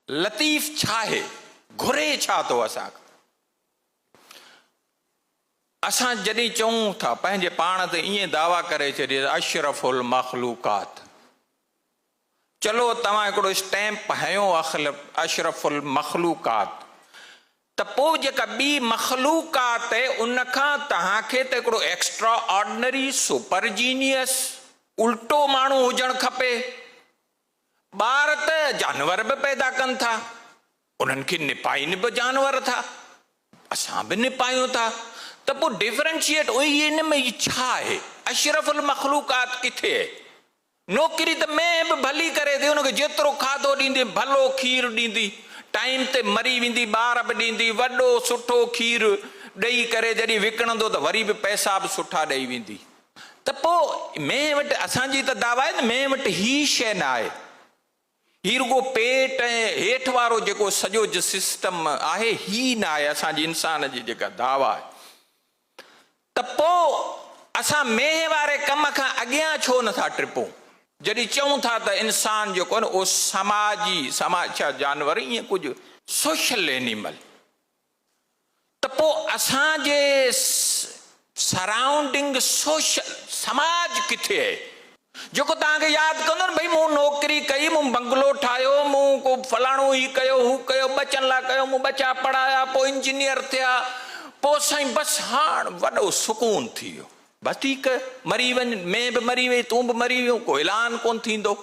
लतीफ़ छा है, घुरे छा थो असां असां जॾहिं चऊं था पंहिंजे पाण ते ईअं दावा करे छॾिए अशरफुल मखलूकात, चलो तव्हां हिकिड़ो स्टैम्प हयो अशरफुल मखलूकात, त पोइ जेका ॿी मखलूकात आहे उनखां तव्हांखे त हिकिड़ो एक्स्ट्रा ऑर्डिनरी सुपर जीनियस उल्टो माण्हू हुजणु खपे। ॿार त जानवर बि पैदा कनि था, उन्हनि खे निपाइनि बि जानवर था, असां बि निपायूं था, त पोइ डिफरेंशिएट इन में छा आहे? अशरफुल मखलूकात किथे आहे? नौकिरी त में बि भली करे थी, उनखे जेतिरो खाधो ॾींदी भलो खीरु ॾींदी, टाइम ते मरी वेंदी, ॿार बि ॾींदी, वॾो सुठो खीरु ॾेई करे जॾहिं विकिणंदो त वरी बि पैसा बि सुठा ॾेई वेंदी। त पोइ में वटि असांजी त दावा आहे न, में वटि ही शइ न आहे, ही रुगो पेट ऐं हेठि वारो जेको सॼो सिस्टम आहे ही न आहे असांजी इंसान जी जेका दावा आहे। त पोइ असां मेह वारे कम खां अॻियां छो नथा टिपूं? जॾहिं चऊं था त इंसान जेको आहे न उहो समाज छा जानवर ईअं कुझु सोशल एनिमल, त पोइ असांजे सराउंडिंग सोशल समाज किथे आहे जेको तव्हांखे यादि कंदो न, भई मूं नौकिरी कई, मूं बंगलो ठाहियो, मूं को फलाणो ही कयो, हू कयो, बचनि लाइ कयो, मूं बचा पढ़ाया, पोइ इंजीनियर थिया, पोइ साईं बसि हाणे वॾो सुकून थी वियो, बसि ठीकु, मरी वञ, में बि मरी वई, तूं बि मरी वियो, को ऐलान कोन थींदो।